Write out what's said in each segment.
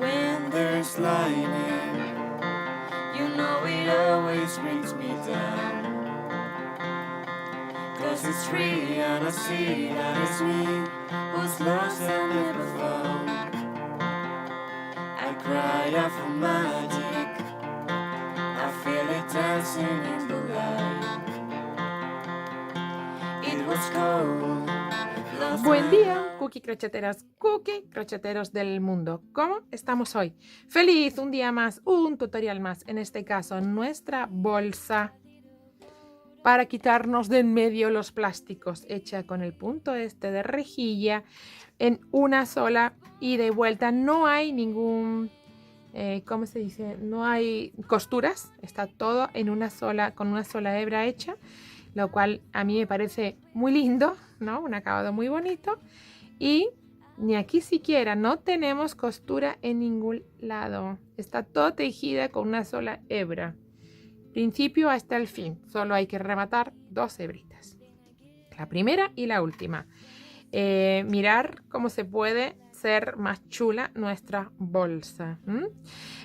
When there's lightning, you know it always brings me down. 'Cause it's free and I see that it's me who's lost and never found. I cry out for magic, I feel it dancing in the light. It was cold last Buen night. día, cookie crocheteros del mundo. ¿Cómo estamos hoy? ¡Feliz! Un día más, un tutorial más. En este caso, nuestra bolsa para quitarnos de en medio los plásticos, hecha con el punto este de rejilla en una sola y de vuelta. No hay ningún, ¿cómo se dice? No hay costuras. Está todo en una sola, con una sola hebra hecha, lo cual a mí me parece muy lindo, ¿no? Un acabado muy bonito. Y ni aquí siquiera, no tenemos costura en ningún lado. Está todo tejida con una sola hebra. Principio hasta el fin. Solo hay que rematar 2 hebritas. La primera y la última. Mirar cómo se puede ser más chula nuestra bolsa.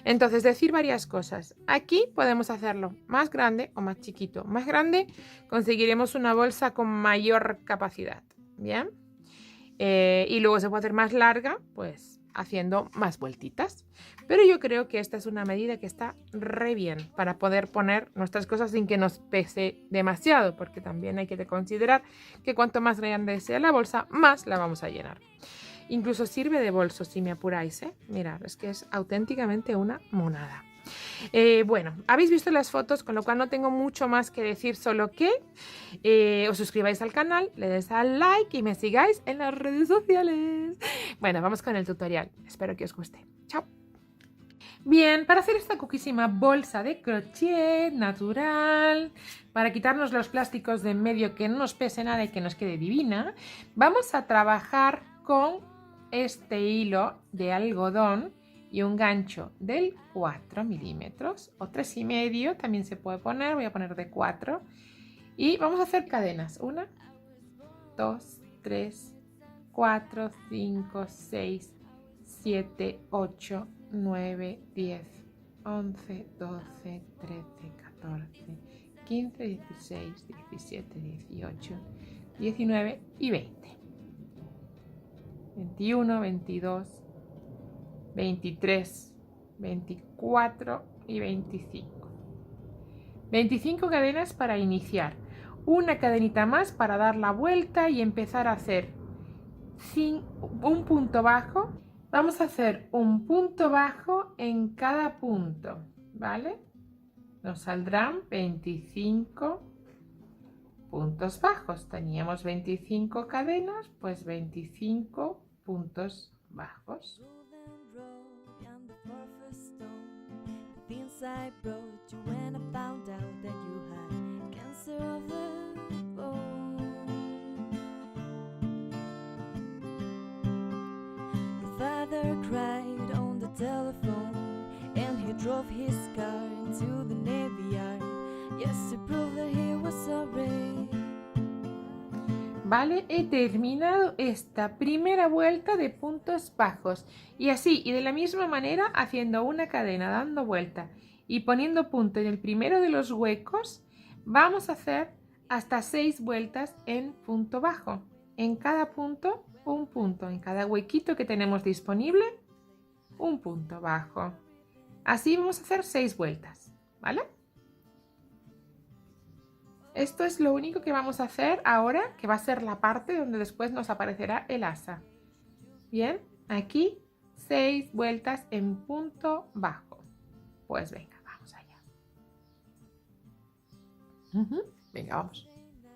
Entonces, decir varias cosas. Aquí podemos hacerlo más grande o más chiquito. Más grande conseguiremos una bolsa con mayor capacidad. Bien. Y luego se puede hacer más larga, pues haciendo más vueltitas. Pero yo creo que esta es una medida que está re bien para poder poner nuestras cosas sin que nos pese demasiado, porque también hay que considerar que cuanto más grande sea la bolsa, más la vamos a llenar. Incluso sirve de bolso si me apuráis, ¿eh? Mirad, es que es auténticamente una monada. Bueno, habéis visto las fotos, con lo cual no tengo mucho más que decir, solo que os suscribáis al canal, le des al like y me sigáis en las redes sociales. Bueno, vamos con el tutorial. Espero que os guste. Chao. Bien, para hacer esta coquísima bolsa de crochet natural, para quitarnos los plásticos de en medio, que no nos pese nada y que nos quede divina, vamos a trabajar con este hilo de algodón y un gancho del 4 milímetros o 3,5 también se puede poner. Voy a poner de 4 y vamos a hacer cadenas. 1, 2, 3, 4, 5, 6, 7, 8, 9, 10, 11, 12, 13, 14, 15, 16, 17, 18, 19 y 20. 21, 22, 23, 24 y 25. 25 cadenas para iniciar. Una cadenita más para dar la vuelta y empezar a hacer un punto bajo. Vamos a hacer un punto bajo en cada punto, ¿vale? Nos saldrán 25 puntos bajos. Teníamos 25 cadenas, pues 25 puntos bajos. I brought you when I found out that you had cancer of the bone. Your father cried on the telephone, and he drove his car into the Navy Yard, just to prove that he was sorry. Vale, he terminado esta primera vuelta de puntos bajos y así, y de la misma manera, haciendo una cadena, dando vuelta y poniendo punto en el primero de los huecos, vamos a hacer hasta 6 vueltas en punto bajo. En cada punto, un punto. En cada huequito que tenemos disponible, un punto bajo. Así vamos a hacer 6 vueltas, ¿vale? Esto es lo único que vamos a hacer ahora, que va a ser la parte donde después nos aparecerá el asa. Bien, aquí 6 vueltas en punto bajo. Pues venga, vamos allá. Venga, vamos.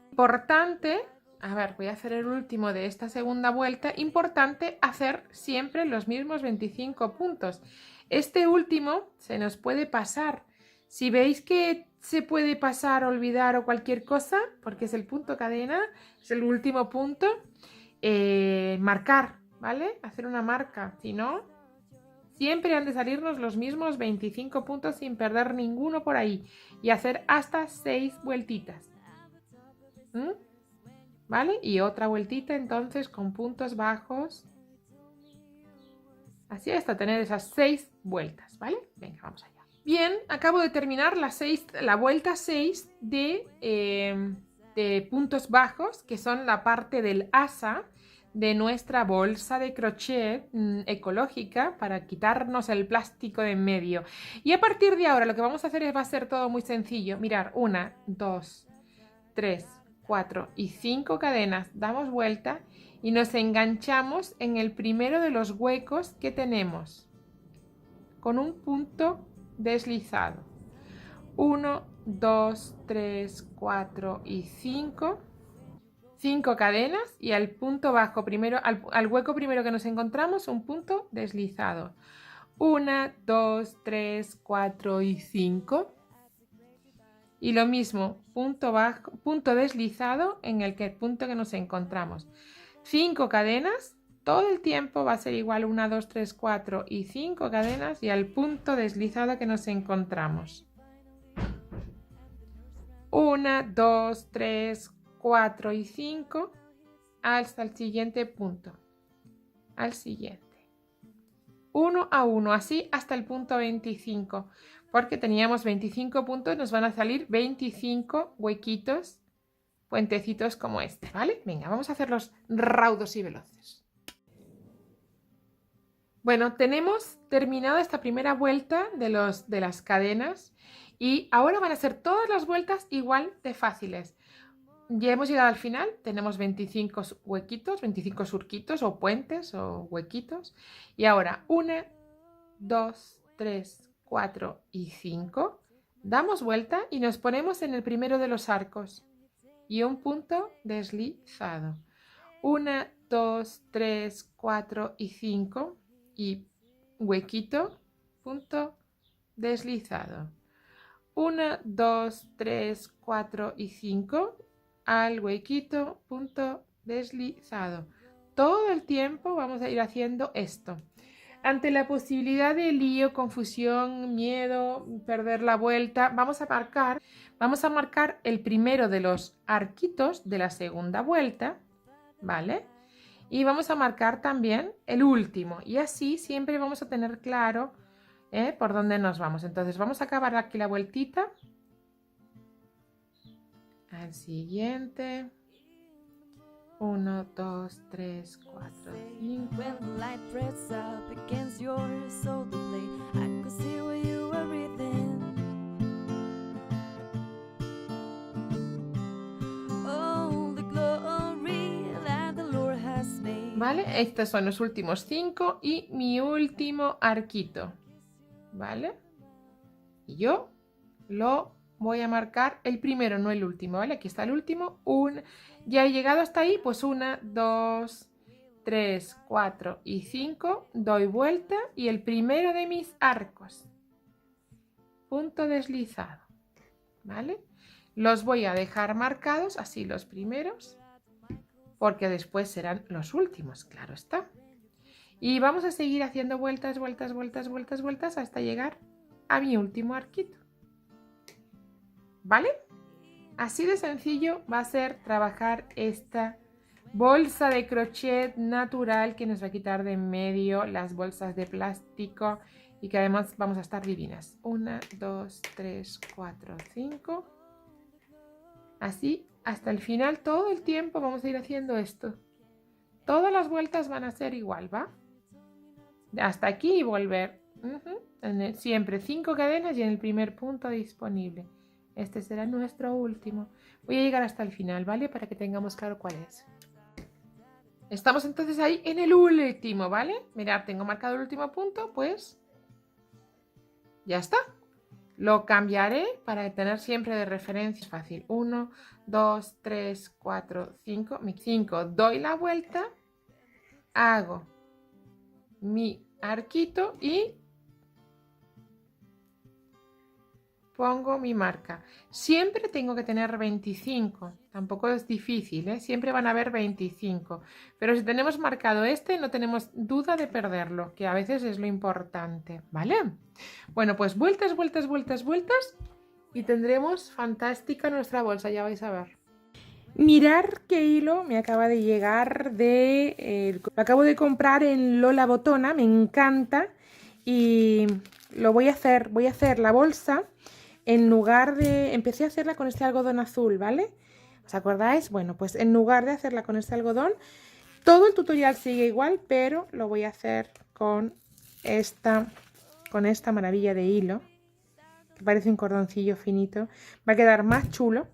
Importante, a ver, voy a hacer el último de esta segunda vuelta. Importante hacer siempre los mismos 25 puntos. Este último se nos puede pasar. Si veis que se puede pasar, olvidar o cualquier cosa, porque es el punto cadena, es el último punto, marcar, ¿vale? Hacer una marca, si no, siempre han de salirnos los mismos 25 puntos sin perder ninguno por ahí y hacer hasta 6 vueltitas. ¿Vale? Y otra vueltita entonces con puntos bajos Así hasta tener esas 6 vueltas, ¿vale? Venga, vamos allá. Bien, acabo de terminar la vuelta 6 de puntos bajos, que son la parte del asa de nuestra bolsa de crochet ecológica para quitarnos el plástico de en medio. Y a partir de ahora lo que vamos a hacer va a ser todo muy sencillo. Mirar, 1, 2, 3, 4 y 5 cadenas, damos vuelta y nos enganchamos en el primero de los huecos que tenemos con un punto deslizado. 1, 2, 3, 4 y 5. 5 cadenas y al punto bajo primero, al hueco primero que nos encontramos, un punto deslizado. 1, 2, 3, 4 y 5. Y lo mismo, punto bajo, punto deslizado en el punto que nos encontramos. 5 cadenas, todo el tiempo va a ser igual, 1, 2, 3, 4 y 5 cadenas y al punto deslizado que nos encontramos. 1, 2, 3, 4 y 5 hasta el siguiente punto. Al siguiente. 1 a 1, así hasta el punto 25. Porque teníamos 25 puntos, nos van a salir 25 huequitos, puentecitos como este, ¿vale? Venga, vamos a hacerlos raudos y veloces. Bueno, tenemos terminado esta primera vuelta de las cadenas y ahora van a ser todas las vueltas igual de fáciles. Ya hemos llegado al final, tenemos 25 huequitos, 25 surquitos o puentes o huequitos. Y ahora 1, 2, 3, 4 y 5. Damos vuelta y nos ponemos en el primero de los arcos. Y un punto deslizado. 1, 2, 3, 4 y 5. Y huequito, punto deslizado. 1, 2, 3, 4 y 5. Al huequito, punto deslizado. Todo el tiempo vamos a ir haciendo esto. Ante la posibilidad de lío, confusión, miedo, perder la vuelta, vamos a marcar el primero de los arquitos de la segunda vuelta, ¿vale? Y vamos a marcar también el último y así siempre vamos a tener claro por dónde nos vamos. Entonces vamos a acabar aquí la vueltita. Al siguiente. 1, 2, 3, 4, 5. When the light pressed up against your shoulder blade, I could see where you were breathing. Oh, the glory that the Lord has made. ¿Vale? Estos son los últimos 5 y mi último arquito. ¿Vale? Y yo lo voy a marcar el primero, no el último, ¿vale? Aquí está el último. Ya he llegado hasta ahí, pues 1, 2, 3, 4 y 5. Doy vuelta y el primero de mis arcos. Punto deslizado, ¿vale? Los voy a dejar marcados, así los primeros, porque después serán los últimos, claro está. Y vamos a seguir haciendo vueltas, vueltas, vueltas, vueltas, vueltas hasta llegar a mi último arquito. ¿Vale? Así de sencillo va a ser trabajar esta bolsa de crochet natural que nos va a quitar de en medio las bolsas de plástico y que además vamos a estar divinas. 1, 2, 3, 4, 5. Así hasta el final, todo el tiempo vamos a ir haciendo esto. Todas las vueltas van a ser igual, ¿va? Hasta aquí y volver. Siempre 5 cadenas y en el primer punto disponible. Este será nuestro último. Voy a llegar hasta el final, ¿vale? Para que tengamos claro cuál es. Estamos entonces ahí en el último, ¿vale? Mirad, tengo marcado el último punto, pues ya está. Lo cambiaré para tener siempre de referencia. Fácil. 1, 2, 3, 4, 5. 5. Doy la vuelta. Hago mi arquito y pongo mi marca. Siempre tengo que tener 25. Tampoco es difícil, ¿eh? Siempre van a haber 25. Pero si tenemos marcado este, no tenemos duda de perderlo, que a veces es lo importante, ¿vale? Bueno, pues vueltas, vueltas, vueltas, vueltas y tendremos fantástica nuestra bolsa, ya vais a ver. Mirar qué hilo me acaba de llegar lo acabo de comprar en Lola Botona, me encanta y lo voy a hacer la bolsa en lugar de, empecé a hacerla con este algodón azul, ¿vale? ¿Os acordáis? Bueno, pues en lugar de hacerla con este algodón, todo el tutorial sigue igual, pero lo voy a hacer con esta maravilla de hilo, que parece un cordoncillo finito. Va a quedar más chulo.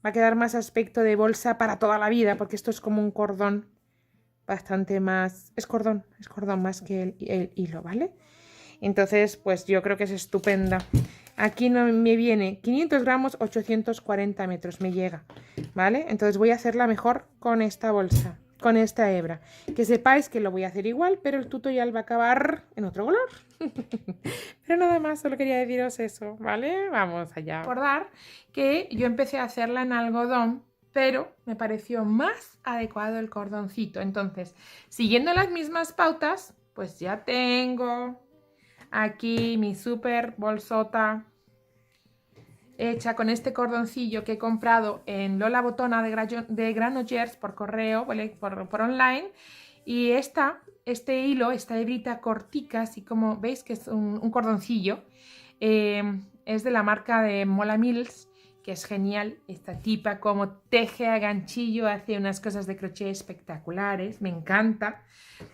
Va a quedar más aspecto de bolsa para toda la vida, porque esto es como un cordón bastante más... Es cordón más que el hilo, ¿vale? Entonces, pues yo creo que es estupenda. Aquí no me viene 500 gramos, 840 metros, me llega, ¿vale? Entonces voy a hacerla mejor con esta bolsa, con esta hebra. Que sepáis que lo voy a hacer igual, pero el tutorial va a acabar en otro color. Pero nada más, solo quería deciros eso, ¿vale? Vamos allá. Recordar que yo empecé a hacerla en algodón, pero me pareció más adecuado el cordoncito. Entonces, siguiendo las mismas pautas, pues ya tengo aquí mi super bolsota hecha con este cordoncillo que he comprado en Lola Botona de Granollers por correo, ¿vale? por online. Y este hilo, esta hebrita cortica, así como veis que es un cordoncillo, es de la marca de Mola Mills, que es genial. Esta tipa como teje a ganchillo, hace unas cosas de crochet espectaculares, me encanta,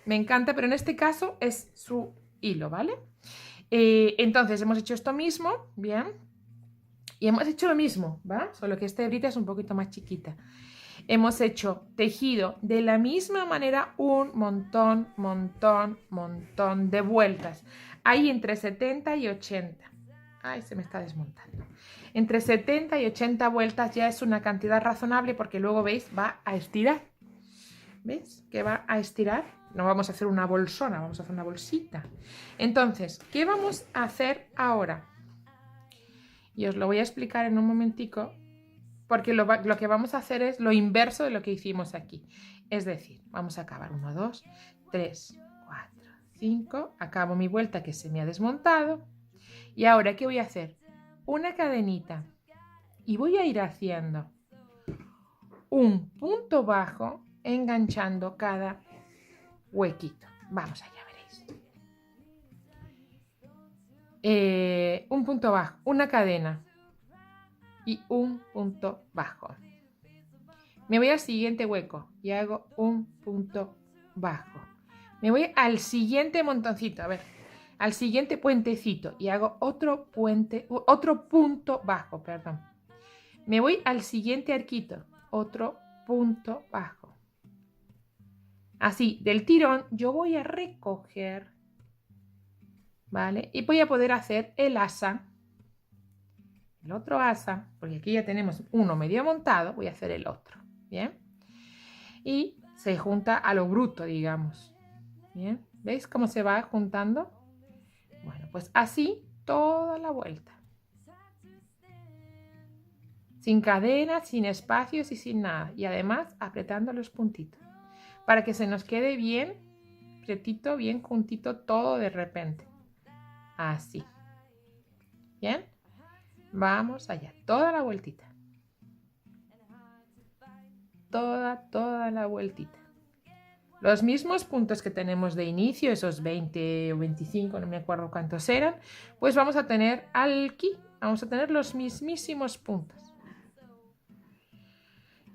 pero en este caso es su hilo, ¿vale? Entonces hemos hecho esto mismo, bien, y hemos hecho lo mismo, ¿va? Solo que esta hebrita es un poquito más chiquita. Hemos hecho tejido de la misma manera un montón de vueltas. Hay entre 70 y 80. Ay, se me está desmontando. Entre 70 y 80 vueltas ya es una cantidad razonable porque luego, ¿veis? Va a estirar. ¿Veis? Que va a estirar. No vamos a hacer una bolsona, vamos a hacer una bolsita. Entonces, ¿qué vamos a hacer ahora? Y os lo voy a explicar en un momentico, porque lo que vamos a hacer es lo inverso de lo que hicimos aquí. Es decir, vamos a acabar 1, 2, 3, 4, 5. Acabo mi vuelta que se me ha desmontado. Y ahora, ¿qué voy a hacer? Una cadenita. Y voy a ir haciendo un punto bajo enganchando cada huequito. Vamos allá, veréis. Un punto bajo, una cadena y un punto bajo. Me voy al siguiente hueco y hago un punto bajo. Me voy al siguiente montoncito, a ver, al siguiente puentecito y hago otro punto bajo, perdón. Me voy al siguiente arquito, otro punto bajo. Así, del tirón, yo voy a recoger, ¿vale? Y voy a poder hacer el asa. El otro asa, porque aquí ya tenemos uno medio montado, voy a hacer el otro, ¿bien? Y se junta a lo bruto, digamos, ¿bien? ¿Veis cómo se va juntando? Bueno, pues así toda la vuelta. Sin cadenas, sin espacios y sin nada. Y además apretando los puntitos, para que se nos quede bien pretito, bien juntito todo de repente. Así. ¿Bien? Vamos allá, toda la vueltita. Toda la vueltita. Los mismos puntos que tenemos de inicio, esos 20 o 25, no me acuerdo cuántos eran, pues vamos a tener aquí, vamos a tener los mismísimos puntos.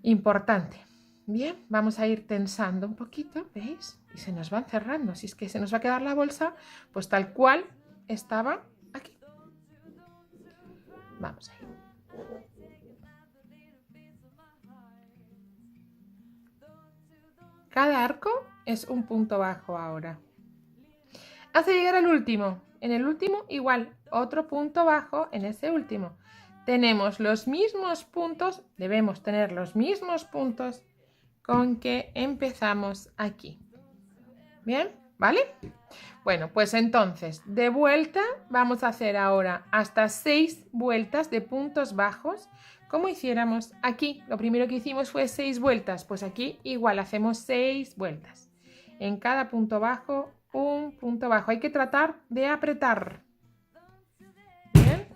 Importante. Bien, vamos a ir tensando un poquito, ¿veis? Y se nos van cerrando, si es que se nos va a quedar la bolsa, pues tal cual estaba aquí. Vamos a ir. Cada arco es un punto bajo ahora. Hasta llegar al último. En el último igual, otro punto bajo en ese último. Tenemos los mismos puntos, debemos tener los mismos puntos con que empezamos aquí. ¿Bien? ¿Vale? Bueno, pues entonces, de vuelta vamos a hacer ahora hasta 6 vueltas de puntos bajos, como hiciéramos aquí. Lo primero que hicimos fue 6 vueltas, pues aquí igual hacemos 6 vueltas. En cada punto bajo, un punto bajo. Hay que tratar de apretar. ¿Bien?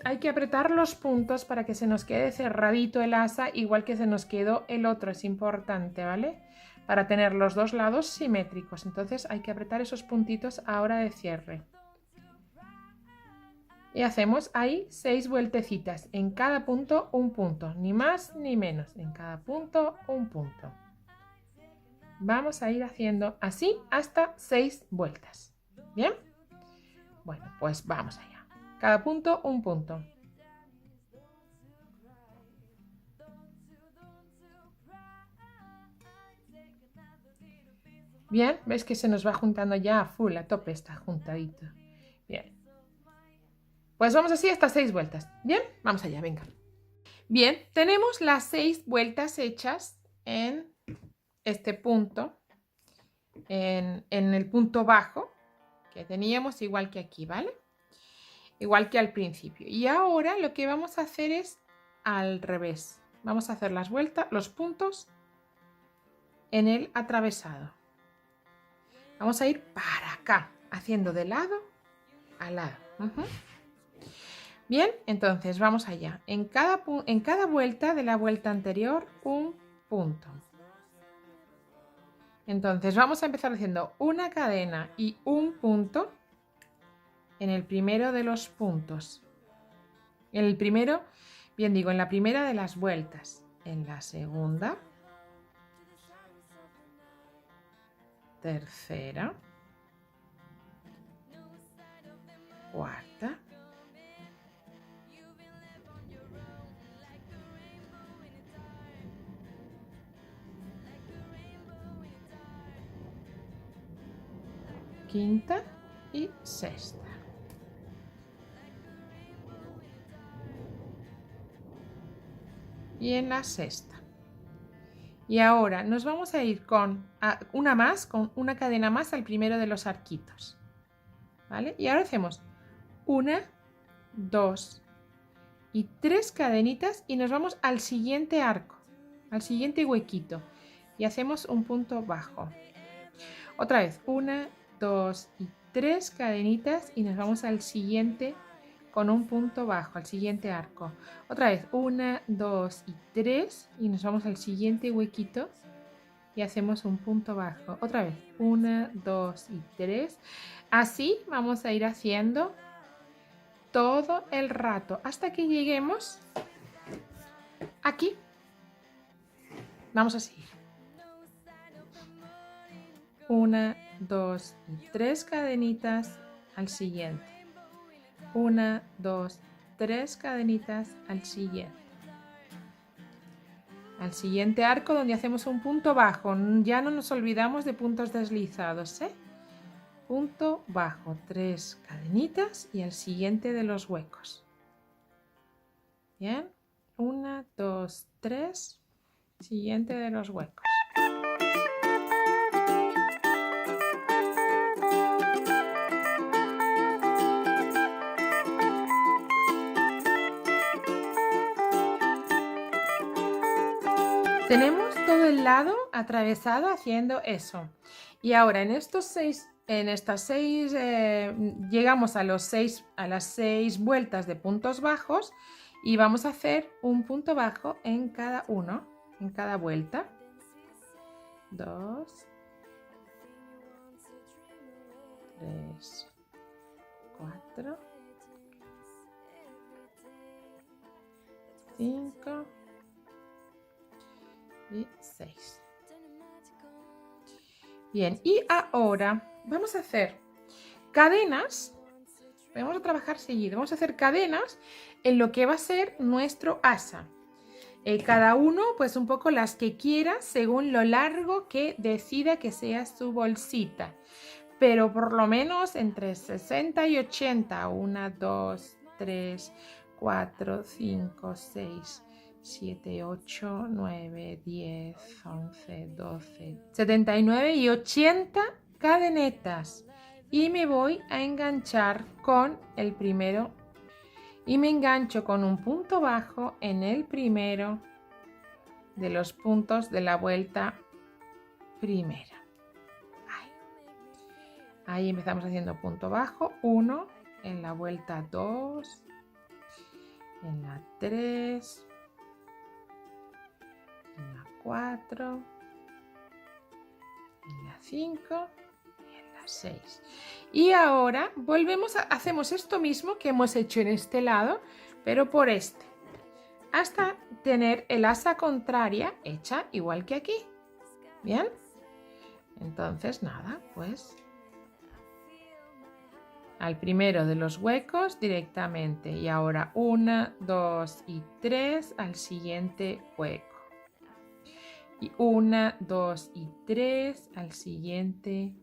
Hay que apretar los puntos para que se nos quede cerradito el asa, igual que se nos quedó el otro. Es importante, ¿vale? Para tener los dos lados simétricos. Entonces hay que apretar esos puntitos a hora de cierre. Y hacemos ahí 6 vueltecitas. En cada punto un punto, ni más ni menos. En cada punto un punto. Vamos a ir haciendo así hasta 6 vueltas. ¿Bien? Bueno, pues vamos allá. Cada punto un punto. Bien, ¿ves que se nos va juntando ya a full, a tope está juntadito? Bien. Pues vamos así hasta 6 vueltas. ¿Bien? Vamos allá, venga. Bien, tenemos las 6 vueltas hechas en este punto, en el punto bajo que teníamos, igual que aquí, ¿vale? Igual que al principio. Y ahora lo que vamos a hacer es al revés. Vamos a hacer las vueltas, los puntos en el atravesado. Vamos a ir para acá, haciendo de lado a lado. Bien, entonces vamos allá. En cada vuelta de la vuelta anterior, un punto. Entonces vamos a empezar haciendo una cadena y un punto en el primero de los puntos. En el primero, bien digo, en la primera de las vueltas. En la segunda, tercera, cuarta, quinta y sexta. Y en la sexta. Y ahora nos vamos a ir con una cadena más al primero de los arquitos. ¿Vale? Y ahora hacemos 1, 2 y 3 cadenitas y nos vamos al siguiente arco, al siguiente huequito y hacemos un punto bajo. Otra vez, 1, 2 y 3 cadenitas y nos vamos al siguiente con un punto bajo, al siguiente arco. Otra vez, 1, 2 y 3 y nos vamos al siguiente huequito y hacemos un punto bajo. Otra vez, 1, 2 y 3. Así vamos a ir haciendo todo el rato hasta que lleguemos aquí. Vamos a seguir. 1, 2 y 3 cadenitas al siguiente. 1, 2, 3 cadenitas al siguiente. Al siguiente arco donde hacemos un punto bajo. Ya no nos olvidamos de puntos deslizados, ¿eh? Punto bajo, 3 cadenitas y al siguiente de los huecos. Bien, 1, 2, 3, siguiente de los huecos. Tenemos todo el lado atravesado haciendo eso. Y ahora en estas 6 llegamos a las 6 vueltas de puntos bajos y vamos a hacer un punto bajo en cada uno, en cada vuelta. 2, 3, 4, 5 y 6. Bien, y ahora vamos a hacer cadenas. Vamos a trabajar seguido. Vamos a hacer cadenas en lo que va a ser nuestro asa. Cada uno, pues un poco las que quiera, según lo largo que decida que sea su bolsita. Pero por lo menos entre 60 y 80. 1, 2, 3, 4, 5, 6. 7, 8, 9, 10, 11, 12, 79 y 80 cadenetas. Y me voy a enganchar con el primero. Y me engancho con un punto bajo en el primero de los puntos de la vuelta primera. Ahí empezamos haciendo punto bajo. 1 en la vuelta 2. en la 3, en la 4, en la 5 y en la 6. Y ahora hacemos esto mismo que hemos hecho en este lado, pero por este, hasta tener el asa contraria hecha igual que aquí. ¿Bien? Entonces nada, pues al primero de los huecos directamente, y ahora 1, 2 y 3 al siguiente hueco, y 1, 2 y 3 al siguiente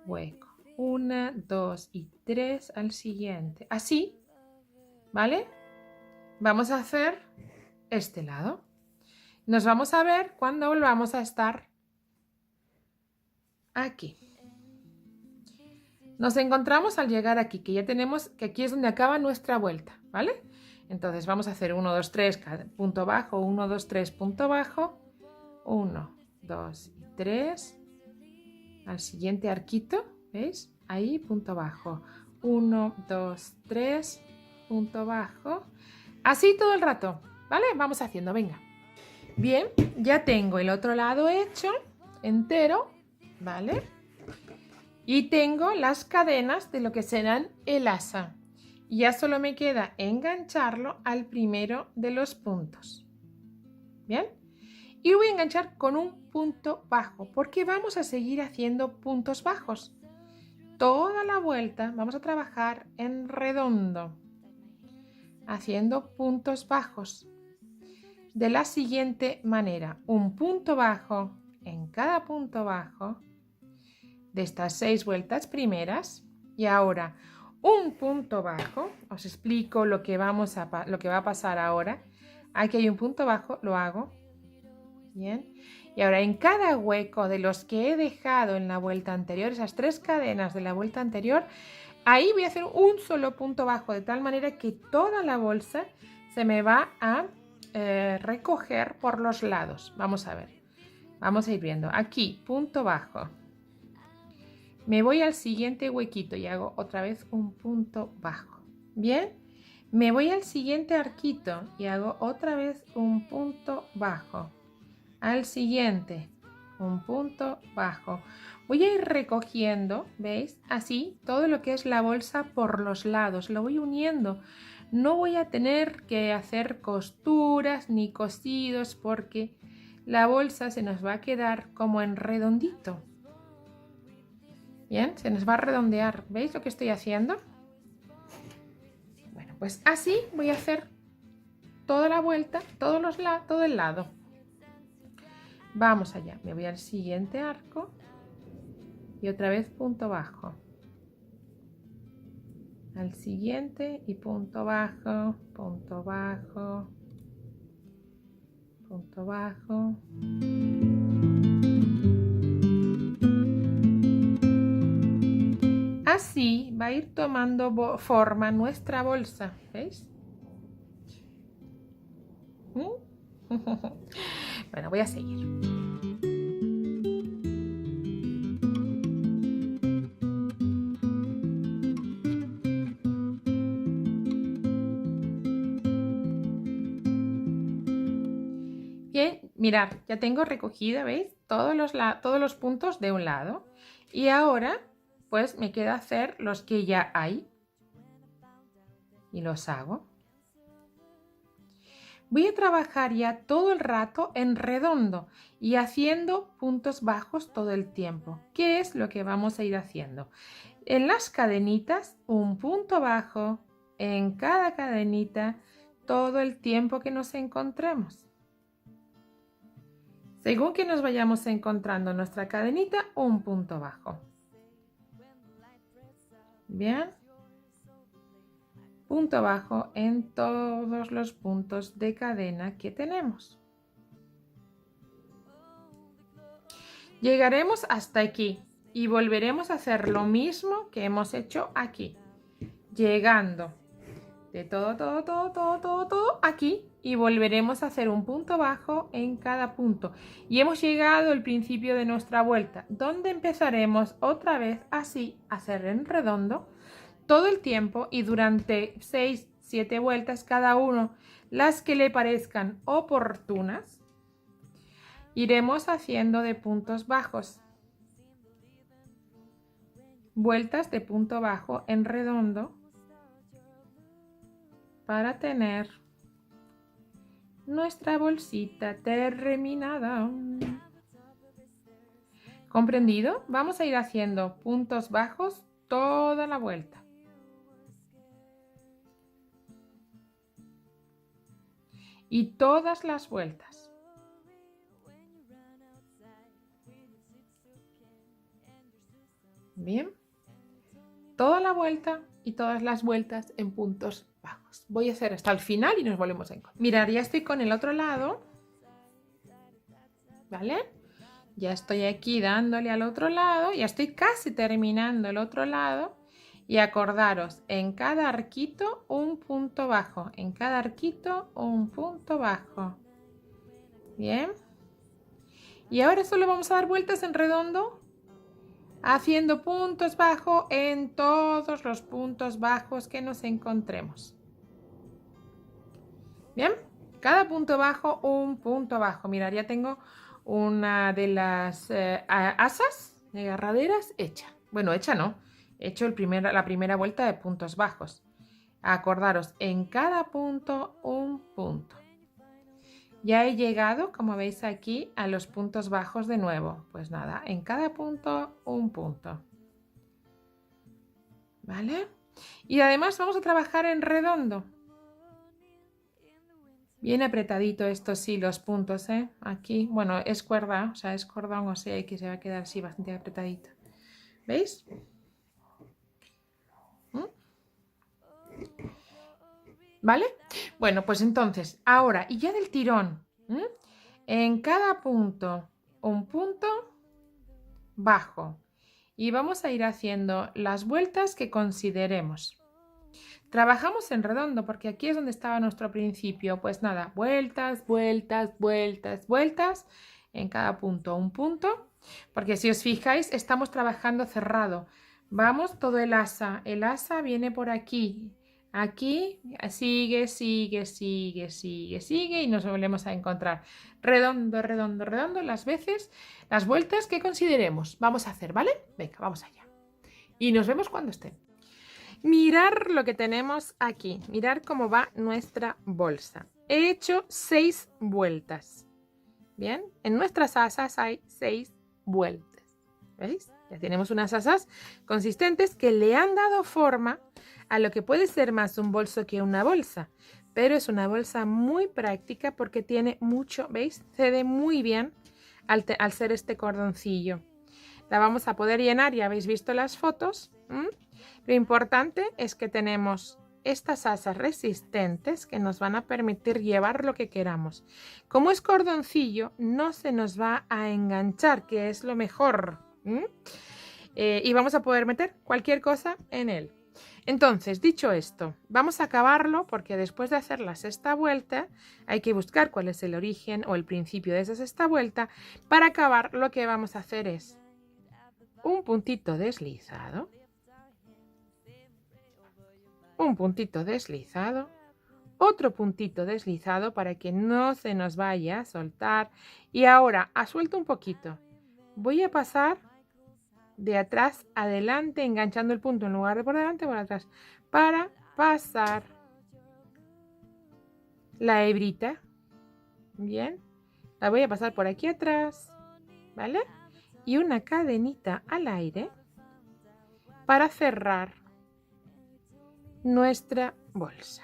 hueco, 1, 2 y 3 al siguiente, así, ¿vale? Vamos a hacer este lado. Nos vamos a ver cuando volvamos a estar aquí. Nos encontramos al llegar aquí, que ya tenemos que aquí es donde acaba nuestra vuelta, ¿vale? Entonces vamos a hacer 1, 2, 3, punto bajo, 1, 2, 3, punto bajo, 1, 2 y 3, al siguiente arquito, ¿veis? Ahí, punto bajo, 1, 2, 3, punto bajo, así todo el rato, ¿vale? Vamos haciendo, venga. Bien, ya tengo el otro lado hecho, entero, ¿vale? Y tengo las cadenas de lo que serán el asa. Y ya solo me queda engancharlo al primero de los puntos. ¿Bien? Y lo voy a enganchar con un punto bajo, porque vamos a seguir haciendo puntos bajos. Toda la vuelta vamos a trabajar en redondo, haciendo puntos bajos. De la siguiente manera, un punto bajo en cada punto bajo de estas 6 vueltas primeras, y ahora un punto bajo. Os explico lo que va a pasar ahora. Aquí hay un punto bajo, lo hago. Bien. Y ahora en cada hueco de los que he dejado en la vuelta anterior, esas 3 cadenas de la vuelta anterior, ahí voy a hacer un solo punto bajo, de tal manera que toda la bolsa se me va a recoger por los lados. Vamos a ver. Vamos a ir viendo. Aquí, punto bajo. Me voy al siguiente huequito y hago otra vez un punto bajo. Bien, me voy al siguiente arquito y hago otra vez un punto bajo. Al siguiente, un punto bajo. Voy a ir recogiendo, ¿veis? Así, todo lo que es la bolsa por los lados. Lo voy uniendo. No voy a tener que hacer costuras ni cosidos porque la bolsa se nos va a quedar como en redondito. Bien, se nos va a redondear. ¿Veis lo que estoy haciendo? Bueno, pues así voy a hacer toda la vuelta, todo el lado. Vamos allá. Me voy al siguiente arco y otra vez punto bajo. Al siguiente y punto bajo, punto bajo, punto bajo. Así va a ir tomando forma nuestra bolsa, ¿veis? Bueno, voy a seguir. Bien, mirad, ya tengo recogida, ¿veis? Todos los puntos de un lado. Y ahora pues me queda hacer los que ya hay y los hago. Voy a trabajar ya todo el rato en redondo y haciendo puntos bajos todo el tiempo. ¿Qué es lo que vamos a ir haciendo? En las cadenitas, un punto bajo en cada cadenita todo el tiempo que nos encontremos. Según que nos vayamos encontrando nuestra cadenita, un punto bajo. Bien, punto bajo en todos los puntos de cadena que tenemos. Llegaremos hasta aquí y volveremos a hacer lo mismo que hemos hecho aquí, llegando de todo aquí y volveremos a hacer un punto bajo en cada punto. Y hemos llegado al principio de nuestra vuelta, donde empezaremos otra vez así a hacer en redondo todo el tiempo y durante 6, 7 vueltas, cada uno las que le parezcan oportunas. Iremos haciendo de puntos bajos. Vueltas de punto bajo en redondo para tener nuestra bolsita terminada. ¿Comprendido? Vamos a ir haciendo puntos bajos toda la vuelta. Y todas las vueltas. Bien. Toda la vuelta y todas las vueltas en puntos bajos. Voy a hacer hasta el final y nos volvemos a encontrar. Mirad, ya estoy con el otro lado. ¿Vale? Ya estoy aquí dándole al otro lado. Ya estoy casi terminando el otro lado. Y acordaros, en cada arquito un punto bajo. En cada arquito un punto bajo. Bien. Y ahora solo vamos a dar vueltas en redondo, haciendo puntos bajos en todos los puntos bajos que nos encontremos. Bien, cada punto bajo un punto bajo. Mirad, ya tengo una de las asas de agarraderas hecha. Bueno, hecha no, he hecho la primera vuelta de puntos bajos. Acordaros, en cada punto un punto. Ya he llegado, como veis aquí, a los puntos bajos de nuevo. Pues nada, en cada punto un punto. ¿Vale? Y además vamos a trabajar en redondo. Bien apretadito esto sí, los puntos, ¿eh? Aquí, bueno, es cuerda, o sea, es cordón, o sea, que se va a quedar así bastante apretadito. ¿Veis? ¿Vale? Bueno, pues entonces, ahora, y ya del tirón, en cada punto, un punto bajo. Y vamos a ir haciendo las vueltas que consideremos. Trabajamos en redondo porque aquí es donde estaba nuestro principio. Pues nada, vueltas, vueltas, vueltas, vueltas. En cada punto, un punto. Porque si os fijáis, estamos trabajando cerrado. Vamos, todo el asa. El asa viene por aquí. Aquí sigue, sigue, sigue, sigue, sigue y nos volvemos a encontrar redondo, redondo, redondo las veces, las vueltas que consideremos. Vamos a hacer, ¿vale? Venga, vamos allá. Y nos vemos cuando estén. Mirar lo que tenemos aquí. Mirar cómo va nuestra bolsa. He hecho 6 vueltas. Bien, en nuestras asas hay 6 vueltas. ¿Veis? Ya tenemos unas asas consistentes que le han dado forma a lo que puede ser más un bolso que una bolsa, pero es una bolsa muy práctica porque tiene mucho, ¿veis? Cede muy bien al ser este cordoncillo. La vamos a poder llenar, ya habéis visto las fotos. Lo importante es que tenemos estas asas resistentes que nos van a permitir llevar lo que queramos. Como es cordoncillo, no se nos va a enganchar, que es lo mejor. Y vamos a poder meter cualquier cosa en él. Entonces, dicho esto, vamos a acabarlo porque después de hacer la sexta vuelta hay que buscar cuál es el origen o el principio de esa sexta vuelta. Para acabar lo que vamos a hacer es un puntito deslizado, un puntito deslizado, otro puntito deslizado para que no se nos vaya a soltar. Y ahora, suelto un poquito, voy a pasar de atrás adelante, enganchando el punto en lugar de por delante, por atrás, para pasar la hebrita. Bien, la voy a pasar por aquí atrás, ¿vale? Y una cadenita al aire para cerrar nuestra bolsa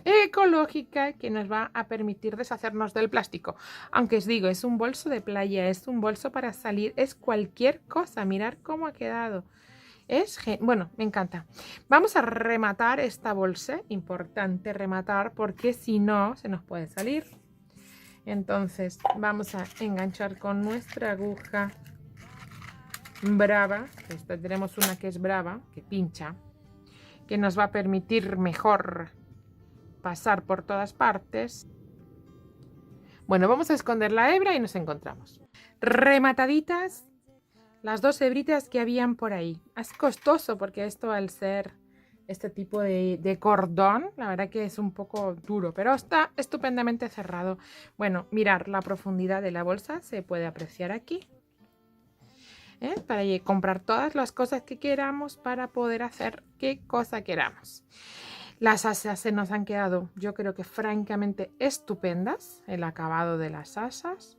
ecológica que nos va a permitir deshacernos del plástico. Aunque os digo, es un bolso de playa, es un bolso para salir, es cualquier cosa. Mirad cómo ha quedado. Bueno, me encanta. Vamos a rematar esta bolsa, importante rematar porque si no se nos puede salir. Entonces vamos a enganchar con nuestra aguja brava. Esta tenemos una que es brava, que pincha, que nos va a permitir mejor pasar por todas partes. Bueno, vamos a esconder la hebra y nos encontramos. Remataditas las 2 hebritas que habían por ahí. Es costoso porque esto al ser este tipo de cordón. La verdad que es un poco duro, pero está estupendamente cerrado. Bueno, mirar la profundidad de la bolsa se puede apreciar aquí. Para comprar todas las cosas que queramos para poder hacer qué cosa queramos. Las asas se nos han quedado, yo creo que francamente estupendas, el acabado de las asas.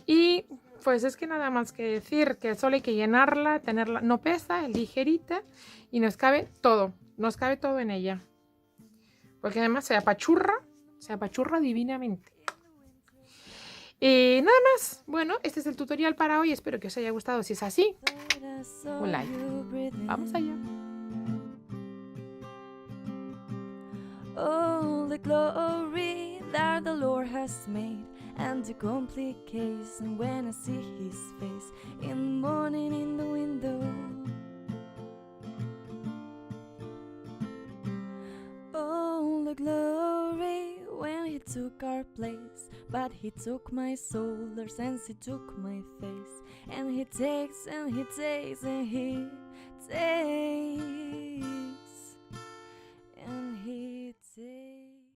Y pues es que nada más que decir que solo hay que llenarla, tenerla, no pesa, es ligerita y nos cabe todo en ella. Porque además se apachurra divinamente. Nada más, bueno, este es el tutorial para hoy, espero que os haya gustado. Si es así, un like. Vamos allá. All the glory that the Lord has made, and the complication when I see his face in the morning in the window. All the glory when he took our place, but he took my shoulder since he took my face, and he takes and he takes and he takes.